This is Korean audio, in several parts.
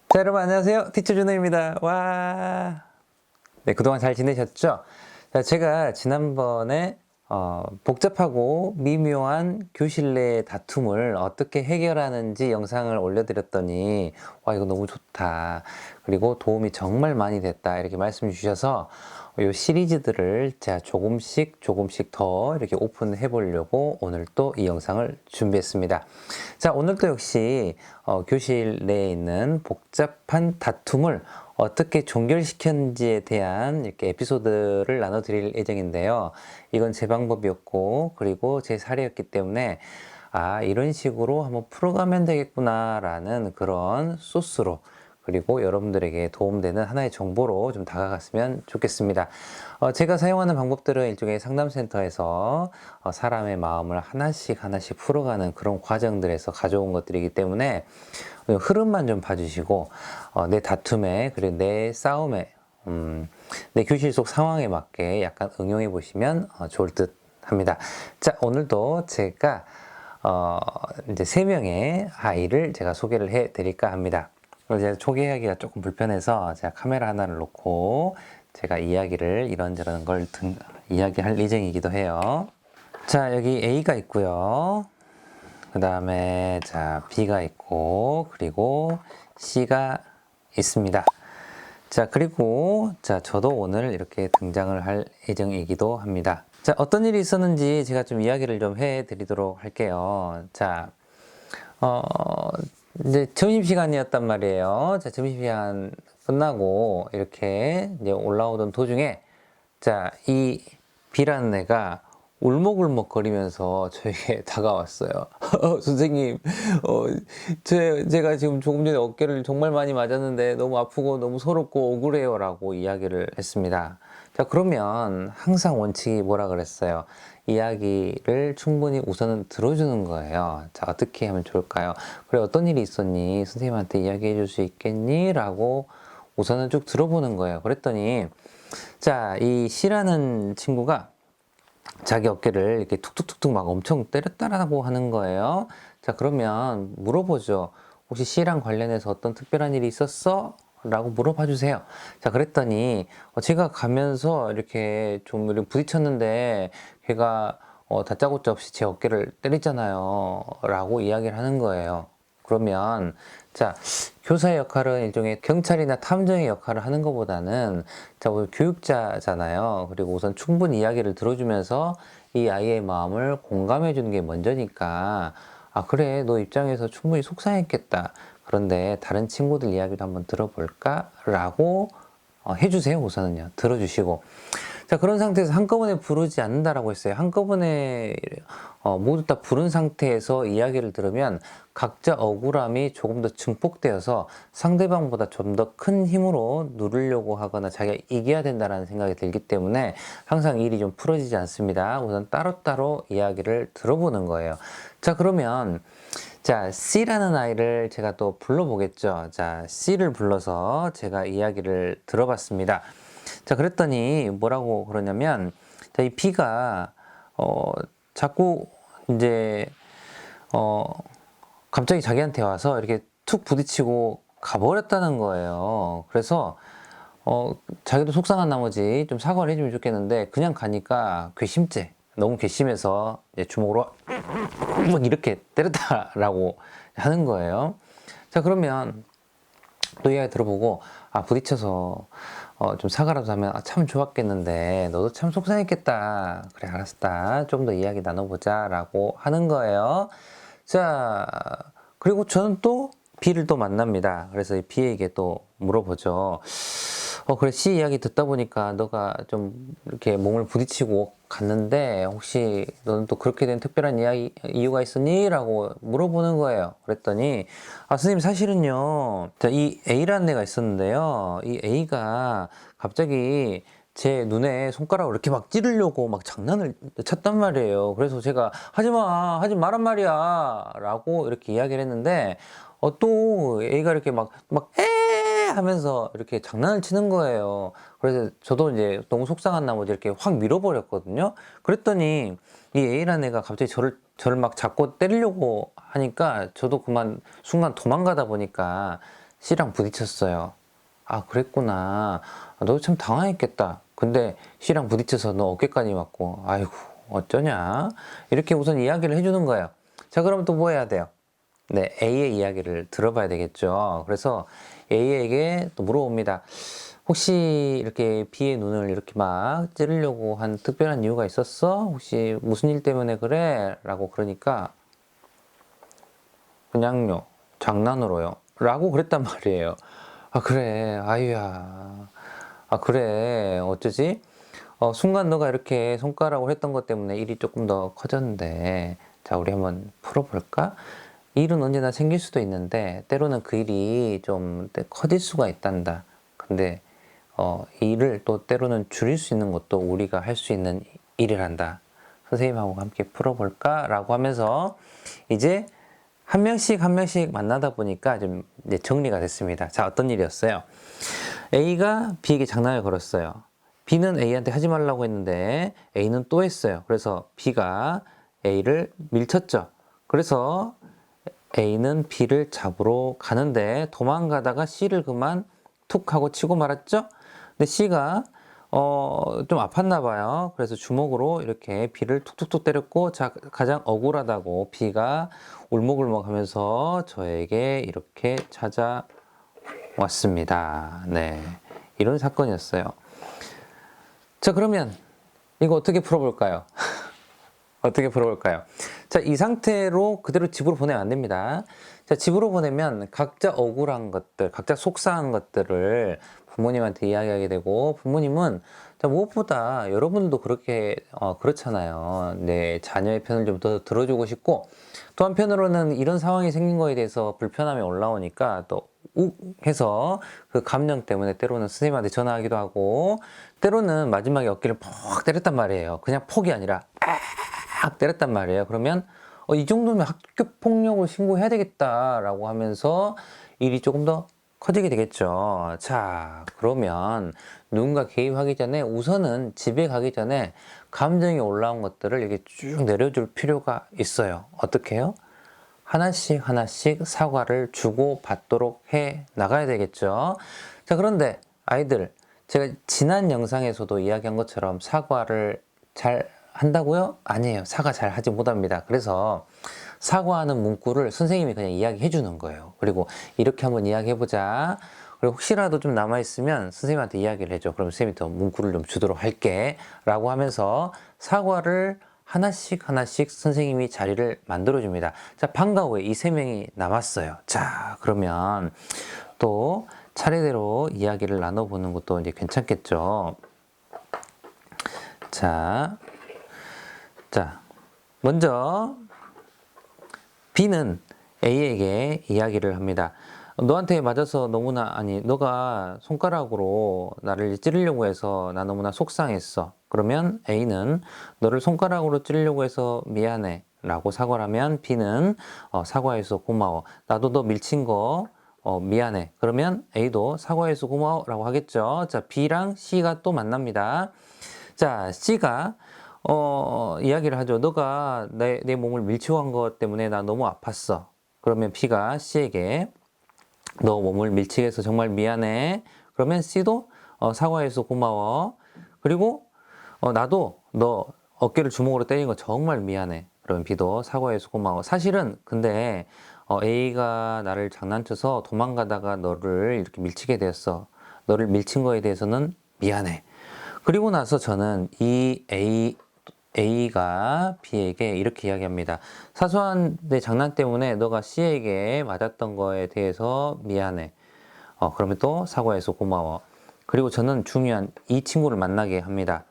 자, 여러분 안녕하세요. 티처 준호입니다. 와. 네, 그동안 잘 지내셨죠? 자, 제가 지난번에 복잡하고 미묘한 교실 내 다툼을 어떻게 해결하는지 영상을 올려드렸더니 와, 이거 너무 좋다. 그리고 도움이 정말 많이 됐다. 이렇게 말씀 주셔서 이 시리즈들을 제가 조금씩 더 이렇게 오픈해 보려고 오늘 또 이 영상을 준비했습니다. 자, 오늘도 역시 교실 내에 있는 복잡한 다툼을 어떻게 종결시켰는지에 대한 이렇게 에피소드를 나눠드릴 예정인데요. 이건 제 방법이었고, 그리고 제 사례였기 때문에, 아, 이런 식으로 한번 풀어가면 되겠구나라는 그런 소스로, 그리고 여러분들에게 도움되는 하나의 정보로 좀 다가갔으면 좋겠습니다. 제가 사용하는 방법들은 일종의 상담센터에서 사람의 마음을 하나씩 풀어가는 그런 과정들에서 가져온 것들이기 때문에 흐름만 좀 봐주시고 내 다툼에 그리고 내 싸움에 내 교실 속 상황에 맞게 약간 응용해 보시면 좋을 듯 합니다. 자, 오늘도 제가 이제 3명의 아이를 제가 소개를 해 드릴까 합니다. 제가 소개하기가 조금 불편해서 제가 카메라 하나를 놓고 제가 이야기를 이런저런 걸 이야기할 예정이기도 해요. 자, 여기 A가 있고요. 그 다음에 자, B가 있고, 그리고 C가 있습니다. 자, 그리고 자, 저도 오늘 이렇게 등장을 할 예정이기도 합니다. 자, 어떤 일이 있었는지 제가 좀 이야기를 좀 해드리도록 할게요. 자, 이제 점심시간이었단 말이에요. 자, 점심시간 끝나고 이렇게 이제 올라오던 도중에 자, 이 B라는 애가 울먹울먹 거리면서 저에게 다가왔어요. 선생님, 제가 지금 조금 전에 어깨를 정말 많이 맞았는데 너무 아프고 너무 서럽고 억울해요 라고 이야기를 했습니다. 자, 그러면 항상 원칙이 뭐라 그랬어요? 이야기를 충분히 우선은 들어주는 거예요. 자, 어떻게 하면 좋을까요? 그래, 어떤 일이 있었니? 선생님한테 이야기해 줄 수 있겠니? 라고 우선은 쭉 들어보는 거예요. 그랬더니 자, 이 C라는 친구가 자기 어깨를 이렇게 툭툭툭툭 막 엄청 때렸다라고 하는 거예요. 자, 그러면 물어보죠. 혹시 C랑 관련해서 어떤 특별한 일이 있었어? 라고 물어봐 주세요. 자, 그랬더니 제가 가면서 이렇게 좀 이렇게 부딪혔는데 걔가 다짜고짜 없이 제 어깨를 때렸잖아요. 라고 이야기를 하는 거예요. 그러면 자, 교사의 역할은 일종의 경찰이나 탐정의 역할을 하는 것보다는 자, 우리 교육자잖아요. 그리고 우선 충분히 이야기를 들어주면서 이 아이의 마음을 공감해 주는 게 먼저니까 아, 그래, 너 입장에서 충분히 속상했겠다. 그런데 다른 친구들 이야기도 한번 들어볼까? 라고 해주세요. 우선은요. 들어주시고. 자, 그런 상태에서 한꺼번에 부르지 않는다라고 했어요. 한꺼번에 모두 다 부른 상태에서 이야기를 들으면 각자 억울함이 조금 더 증폭되어서 상대방보다 좀 더 큰 힘으로 누르려고 하거나 자기가 이겨야 된다는 생각이 들기 때문에 항상 일이 좀 풀어지지 않습니다. 우선 따로따로 이야기를 들어보는 거예요. 자, 그러면 자, C라는 아이를 제가 또 불러보겠죠. 자, C를 불러서 제가 이야기를 들어봤습니다. 자, 그랬더니 뭐라고 그러냐면, 자, 이 B가, 자꾸 이제, 갑자기 자기한테 와서 이렇게 툭 부딪히고 가버렸다는 거예요. 그래서, 자기도 속상한 나머지 좀 사과를 해주면 좋겠는데, 그냥 가니까 괘씸죄. 너무 괘씸해서 이제 주먹으로 막 이렇게 때렸다라고 하는 거예요. 자, 그러면 또 이야기 들어보고, 아, 부딪혀서, 좀 사과라도 하면, 아, 참 좋았겠는데, 너도 참 속상했겠다. 그래, 알았다. 좀 더 이야기 나눠보자. 라고 하는 거예요. 자, 그리고 저는 또 B를 또 만납니다. 그래서 이 B에게 또 물어보죠. 그래, C 이야기 듣다 보니까 너가 좀 이렇게 몸을 부딪히고 갔는데, 혹시 너는 또 그렇게 된 특별한 이유가 있었니? 라고 물어보는 거예요. 그랬더니, 아, 선생님, 사실은요, 자, 이 A라는 애가 있었는데요. 이 A가 갑자기 제 눈에 손가락을 이렇게 막 찌르려고 막 장난을 쳤단 말이에요. 그래서 제가 하지 마, 하지 마란 말이야. 라고 이렇게 이야기를 했는데, 또 A가 이렇게 하면서 이렇게 장난을 치는 거예요. 그래서 저도 이제 너무 속상한 나머지 이렇게 확 밀어버렸거든요. 그랬더니 이 A라는 애가 갑자기 저를 저를 막 잡고 때리려고 하니까 저도 그만 순간 도망가다 보니까 C랑 부딪혔어요. 아, 그랬구나. 너 참 당황했겠다. 근데 C랑 부딪혀서 너 어깨까지 맞고, 아이고, 어쩌냐? 이렇게 우선 이야기를 해주는 거예요. 자, 그럼 또 뭐 해야 돼요? 네, A의 이야기를 들어봐야 되겠죠. 그래서 A에게 또 물어봅니다. 혹시 이렇게 B의 눈을 이렇게 막 찌르려고 한 특별한 이유가 있었어? 혹시 무슨 일 때문에 그래? 라고 그러니까 그냥요, 장난으로요. 라고 그랬단 말이에요. 아, 그래, 아유야. 아, 그래, 어쩌지? 순간 너가 이렇게 손가락으로 했던 것 때문에 일이 조금 더 커졌는데, 자, 우리 한번 풀어볼까? 일은 언제나 생길 수도 있는데, 때로는 그 일이 좀 커질 수가 있단다. 근데, 일을 또 때로는 줄일 수 있는 것도 우리가 할 수 있는 일이란다. 선생님하고 함께 풀어볼까? 라고 하면서, 이제 한 명씩 한 명씩 만나다 보니까 좀 이제 정리가 됐습니다. 자, 어떤 일이었어요? A가 B에게 장난을 걸었어요. B는 A한테 하지 말라고 했는데 A는 또 했어요. 그래서 B가 A를 밀쳤죠. 그래서 A는 B를 잡으러 가는데 도망가다가 C를 그만 툭 하고 치고 말았죠. 근데 C가 좀 아팠나 봐요. 그래서 주먹으로 이렇게 B를 툭툭툭 때렸고, 자, 가장 억울하다고 B가 울먹울먹 하면서 저에게 이렇게 찾아왔습니다. 네. 이런 사건이었어요. 자, 그러면 이거 어떻게 풀어볼까요? 어떻게 풀어볼까요? 자, 이 상태로 그대로 집으로 보내면 안 됩니다. 자, 집으로 보내면 각자 억울한 것들, 각자 속상한 것들을 부모님한테 이야기하게 되고, 부모님은 자, 무엇보다 여러분도 그렇게 그렇잖아요. 내 자녀의 편을 좀 더 들어주고 싶고, 또 한편으로는 이런 상황이 생긴 거에 대해서 불편함이 올라오니까 또 욱 해서 그 감정 때문에 때로는 선생님한테 전화하기도 하고, 때로는 마지막에 어깨를 퍽 때렸단 말이에요. 그냥 폭이 아니라 팍 때렸단 말이에요. 그러면 이 정도면 학교 폭력을 신고해야 되겠다라고 하면서 일이 조금 더 커지게 되겠죠. 자, 그러면 누군가 개입하기 전에 우선은 집에 가기 전에 감정이 올라온 것들을 이렇게 쭉 내려줄 필요가 있어요. 어떻게 해요? 하나씩 하나씩 사과를 주고 받도록 해 나가야 되겠죠. 자, 그런데 아이들, 제가 지난 영상에서도 이야기한 것처럼 사과를 잘 한다고요? 아니에요. 사과 잘 하지 못합니다. 그래서 사과하는 문구를 선생님이 그냥 이야기해 주는 거예요. 그리고 이렇게 한번 이야기해 보자. 그리고 혹시라도 좀 남아있으면 선생님한테 이야기를 해줘. 그럼 선생님이 더 문구를 좀 주도록 할게. 라고 하면서 사과를 하나씩 하나씩 선생님이 자리를 만들어 줍니다. 자, 방과 후에 이 세 명이 남았어요. 자, 그러면 또 차례대로 이야기를 나눠보는 것도 이제 괜찮겠죠. 자, 먼저 B는 A에게 이야기를 합니다. 너한테 맞아서 너무나, 아니, 너가 손가락으로 나를 찌르려고 해서 나 너무나 속상했어. 그러면 A는 너를 손가락으로 찌르려고 해서 미안해 라고 사과를 하면 B는 사과해서 고마워. 나도 너 밀친 거 미안해. 그러면 A도 사과해서 고마워 라고 하겠죠. 자, B랑 C가 또 만납니다. 자, C가 이야기를 하죠. 너가 내 몸을 밀치고 한 것 때문에 나 너무 아팠어. 그러면 B가 C에게 너 몸을 밀치게 해서 정말 미안해. 그러면 C도 사과해서 고마워. 그리고 나도 너 어깨를 주먹으로 때린 거 정말 미안해. 그러면 B도 사과해서 고마워. 사실은 근데 A가 나를 장난쳐서 도망가다가 너를 이렇게 밀치게 되었어. 너를 밀친 거에 대해서는 미안해. 그리고 나서 저는 이 A가 B에게 이렇게 이야기합니다. 사소한 내 장난 때문에 너가 C에게 맞았던 거에 대해서 미안해. 그러면 또 사과해서 고마워. 그리고 저는 중요한 이 친구를 만나게 합니다.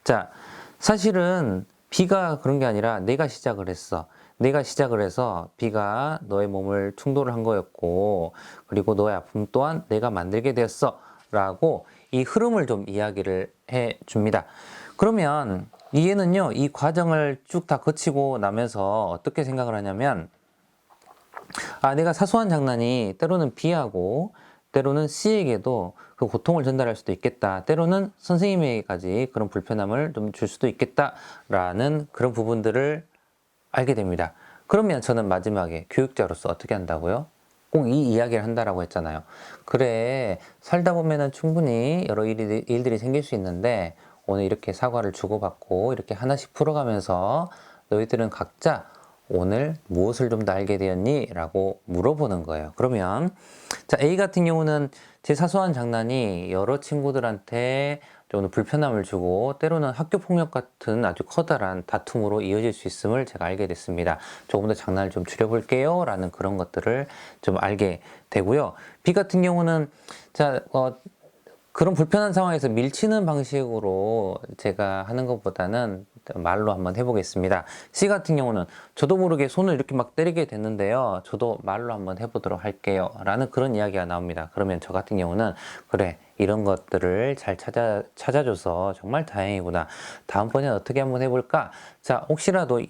자, 사실은 B가 그런 게 아니라 내가 시작을 했어. 내가 시작을 해서 B가 너의 몸을 충돌을 한 거였고, 그리고 너의 아픔 또한 내가 만들게 되었어. 라고 이 흐름을 좀 이야기를 해 줍니다. 그러면 이해는요, 이 과정을 쭉 다 거치고 나면서 어떻게 생각을 하냐면, 내가 사소한 장난이 때로는 B하고 때로는 C에게도 그 고통을 전달할 수도 있겠다. 때로는 선생님에게까지 그런 불편함을 좀 줄 수도 있겠다라는 그런 부분들을 알게 됩니다. 그러면 저는 마지막에 교육자로서 어떻게 한다고요? 꼭 이 이야기를 한다라고 했잖아요. 그래, 살다 보면은 충분히 여러 일들이 생길 수 있는데 오늘 이렇게 사과를 주고받고 이렇게 하나씩 풀어가면서 너희들은 각자 오늘 무엇을 좀 더 알게 되었니? 라고 물어보는 거예요. 그러면 자, A 같은 경우는 제 사소한 장난이 여러 친구들한테 좀 불편함을 주고 때로는 학교 폭력 같은 아주 커다란 다툼으로 이어질 수 있음을 제가 알게 됐습니다. 조금 더 장난을 좀 줄여볼게요 라는 그런 것들을 좀 알게 되고요. B 같은 경우는 자, 그런 불편한 상황에서 밀치는 방식으로 제가 하는 것보다는 말로 한번 해보겠습니다. C 같은 경우는 저도 모르게 손을 이렇게 막 때리게 됐는데요. 저도 말로 한번 해보도록 할게요. 라는 그런 이야기가 나옵니다. 그러면 저 같은 경우는 그래, 이런 것들을 잘 찾아줘서 정말 다행이구나. 다음번에 어떻게 한번 해볼까? 자, 혹시라도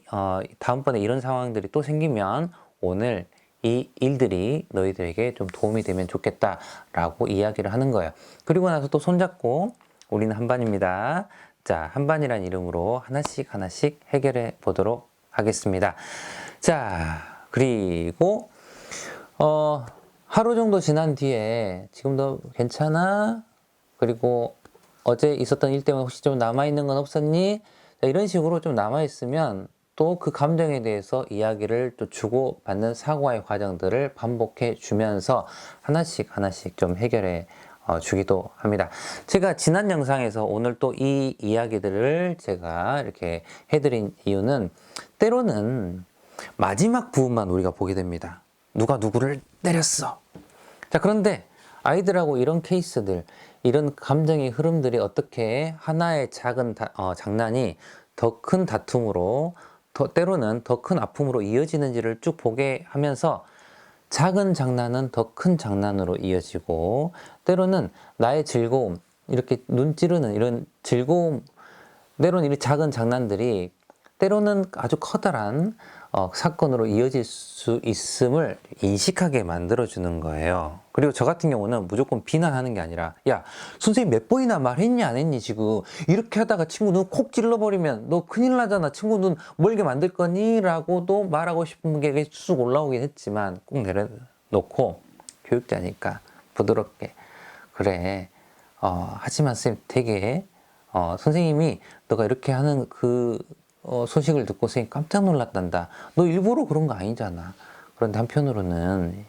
다음번에 이런 상황들이 또 생기면 오늘 이 일들이 너희들에게 좀 도움이 되면 좋겠다라고 이야기를 하는 거예요. 그리고 나서 또 손잡고 우리는 한반입니다. 자, 한반이란 이름으로 하나씩 해결해 보도록 하겠습니다. 자, 그리고 하루 정도 지난 뒤에 지금도 괜찮아? 그리고 어제 있었던 일 때문에 혹시 좀 남아있는 건 없었니? 자, 이런 식으로 좀 남아있으면 또 그 감정에 대해서 이야기를 또 주고받는 사과의 과정들을 반복해 주면서 하나씩 좀 해결해 주기도 합니다. 제가 지난 영상에서 오늘 또 이 이야기들을 제가 이렇게 해드린 이유는 때로는 마지막 부분만 우리가 보게 됩니다. 누가 누구를 때렸어. 자, 그런데 아이들하고 이런 케이스들, 이런 감정의 흐름들이 어떻게 하나의 작은 장난이 더 큰 다툼으로 때로는 더 큰 아픔으로 이어지는지를 쭉 보게 하면서 작은 장난은 더 큰 장난으로 이어지고 때로는 나의 즐거움, 이렇게 눈 찌르는 이런 즐거움, 때로는 이런 작은 장난들이 때로는 아주 커다란 사건으로 이어질 수 있음을 인식하게 만들어주는 거예요. 그리고 저 같은 경우는 무조건 비난하는 게 아니라 야, 선생님 몇 번이나 말했니 안 했니 지금 이렇게 하다가 친구 눈 콕 찔러버리면 너 큰일 나잖아. 친구 눈 멀게 만들 거니? 라고도 말하고 싶은 게 쑥 올라오긴 했지만 꼭 내려놓고 교육자니까 부드럽게 그래 하지만 쌤 되게 선생님이 너가 이렇게 하는 그 소식을 듣고 선생님 깜짝 놀랐단다. 너 일부러 그런 거 아니잖아. 그런데 한편으로는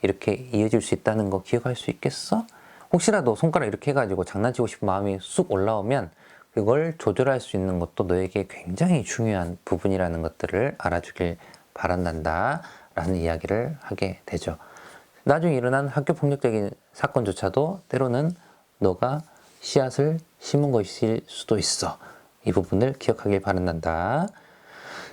이렇게 이어질 수 있다는 거 기억할 수 있겠어? 혹시라도 손가락 이렇게 해가지고 장난치고 싶은 마음이 쑥 올라오면 그걸 조절할 수 있는 것도 너에게 굉장히 중요한 부분이라는 것들을 알아주길 바란단다 라는 이야기를 하게 되죠. 나중에 일어난 학교 폭력적인 사건조차도 때로는 너가 씨앗을 심은 것일 수도 있어. 이 부분을 기억하길 바란다.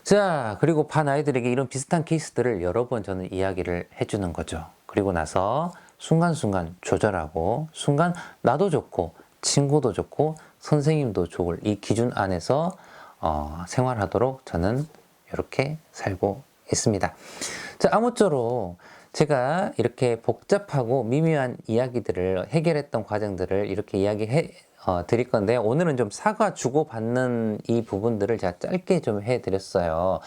자, 그리고 반 아이들에게 이런 비슷한 케이스들을 여러 번 저는 이야기를 해주는 거죠. 그리고 나서 순간순간 조절하고 순간 나도 좋고 친구도 좋고 선생님도 좋을 이 기준 안에서 생활하도록 저는 이렇게 살고 있습니다. 자, 아무쪼록 제가 이렇게 복잡하고 미묘한 이야기들을 해결했던 과정들을 이렇게 이야기해 드릴 건데 오늘은 좀 사과 주고받는 이 부분들을 제가 짧게 좀 해드렸어요.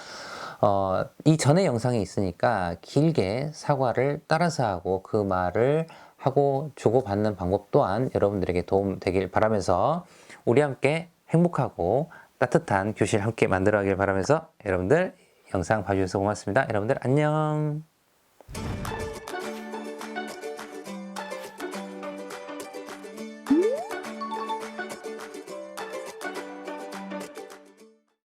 이 전에 영상이 있으니까 길게 사과를 따라서 하고 그 말을 하고 주고받는 방법 또한 여러분들에게 도움 되길 바라면서 우리 함께 행복하고 따뜻한 교실 함께 만들어 가길 바라면서 여러분들 영상 봐주셔서 고맙습니다. 여러분들 안녕.